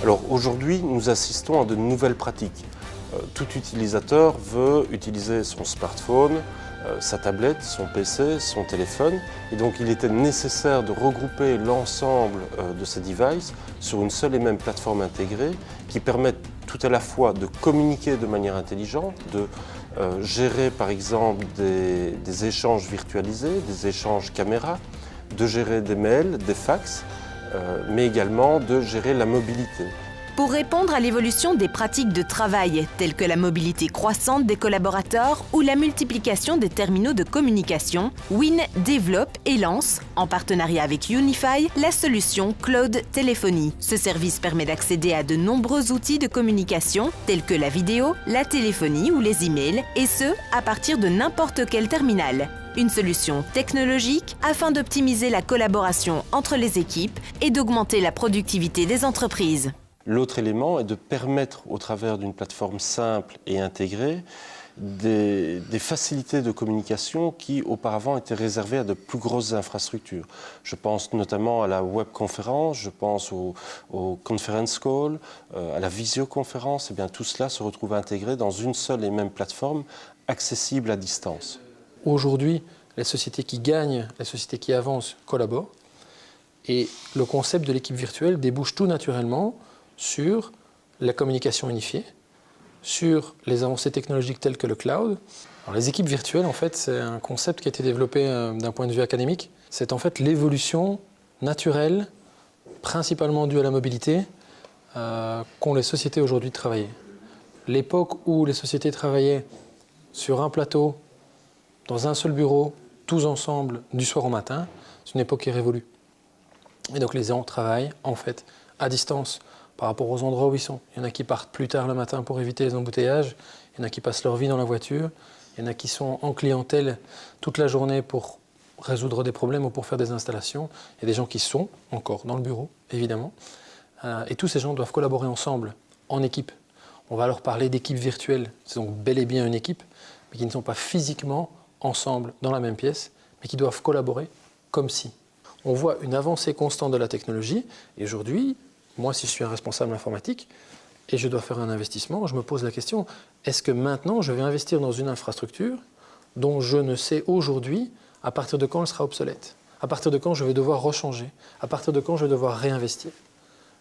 Alors aujourd'hui, nous assistons à de nouvelles pratiques. Tout utilisateur veut utiliser son smartphone, sa tablette, son PC, son téléphone. Et donc il était nécessaire de regrouper l'ensemble de ces devices sur une seule et même plateforme intégrée qui permette tout à la fois de communiquer de manière intelligente, de gérer par exemple des échanges virtualisés, des échanges caméra, de gérer des mails, des fax, mais également de gérer la mobilité. Pour répondre à l'évolution des pratiques de travail, telles que la mobilité croissante des collaborateurs ou la multiplication des terminaux de communication, Win développe et lance, en partenariat avec Unify, la solution Cloud Téléphonie. Ce service permet d'accéder à de nombreux outils de communication, tels que la vidéo, la téléphonie ou les emails, et ce, à partir de n'importe quel terminal. Une solution technologique afin d'optimiser la collaboration entre les équipes et d'augmenter la productivité des entreprises. L'autre élément est de permettre, au travers d'une plateforme simple et intégrée, des facilités de communication qui auparavant étaient réservées à de plus grosses infrastructures. Je pense notamment à la webconférence, je pense au conference call, à la visioconférence. Et bien, tout cela se retrouve intégré dans une seule et même plateforme accessible à distance. Aujourd'hui, les sociétés qui gagnent, les sociétés qui avancent collaborent. Et le concept de l'équipe virtuelle débouche tout naturellement sur la communication unifiée, sur les avancées technologiques telles que le cloud. Alors, les équipes virtuelles, en fait, c'est un concept qui a été développé d'un point de vue académique. C'est en fait l'évolution naturelle, principalement due à la mobilité, qu'ont les sociétés aujourd'hui de travailler. L'époque où les sociétés travaillaient sur un plateau, dans un seul bureau, tous ensemble, du soir au matin, c'est une époque qui est révolue. Et donc les gens travaillent, en fait, à distance, par rapport aux endroits où ils sont. Il y en a qui partent plus tard le matin pour éviter les embouteillages, il y en a qui passent leur vie dans la voiture, il y en a qui sont en clientèle toute la journée pour résoudre des problèmes ou pour faire des installations. Il y a des gens qui sont encore dans le bureau, évidemment. Et tous ces gens doivent collaborer ensemble, en équipe. On va leur parler d'équipe virtuelle, c'est donc bel et bien une équipe, mais qui ne sont pas physiquement ensemble dans la même pièce, mais qui doivent collaborer comme si. On voit une avancée constante de la technologie, et aujourd'hui, moi, si je suis un responsable informatique et je dois faire un investissement, je me pose la question, est-ce que maintenant je vais investir dans une infrastructure dont je ne sais aujourd'hui à partir de quand elle sera obsolète, à partir de quand je vais devoir rechanger, à partir de quand je vais devoir réinvestir.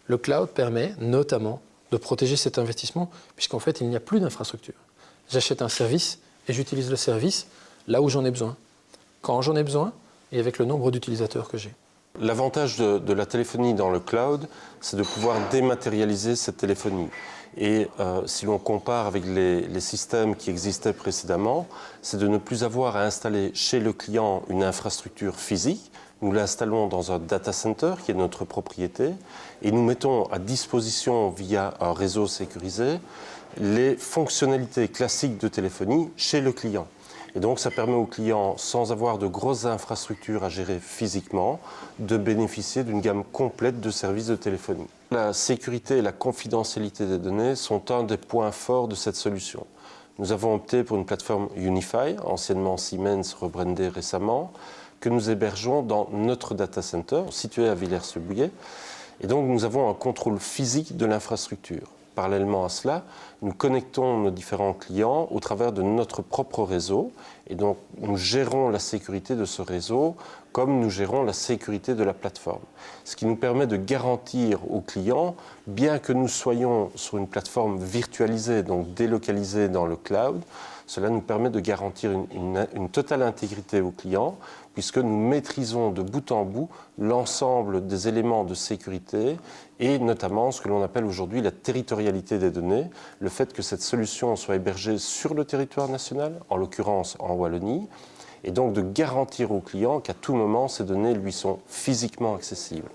Le cloud permet notamment de protéger cet investissement puisqu'en fait, il n'y a plus d'infrastructure. J'achète un service et j'utilise le service là où j'en ai besoin, quand j'en ai besoin et avec le nombre d'utilisateurs que j'ai. L'avantage de la téléphonie dans le cloud, c'est de pouvoir dématérialiser cette téléphonie. Et si l'on compare avec les systèmes qui existaient précédemment, c'est de ne plus avoir à installer chez le client une infrastructure physique. Nous l'installons dans un data center qui est notre propriété et nous mettons à disposition via un réseau sécurisé les fonctionnalités classiques de téléphonie chez le client. Et donc ça permet aux clients, sans avoir de grosses infrastructures à gérer physiquement, de bénéficier d'une gamme complète de services de téléphonie. La sécurité et la confidentialité des données sont un des points forts de cette solution. Nous avons opté pour une plateforme Unify, anciennement Siemens, rebrandée récemment, que nous hébergeons dans notre data center, situé à Villers-le-Bouillet. Et donc nous avons un contrôle physique de l'infrastructure. Parallèlement à cela, nous connectons nos différents clients au travers de notre propre réseau et donc nous gérons la sécurité de ce réseau comme nous gérons la sécurité de la plateforme. Ce qui nous permet de garantir aux clients, bien que nous soyons sur une plateforme virtualisée, donc délocalisée dans le cloud, cela nous permet de garantir une totale intégrité aux clients puisque nous maîtrisons de bout en bout l'ensemble des éléments de sécurité et notamment ce que l'on appelle aujourd'hui la territorialité des données, le fait que cette solution soit hébergée sur le territoire national, en l'occurrence en Wallonie, et donc de garantir aux clients qu'à tout moment ces données lui sont physiquement accessibles.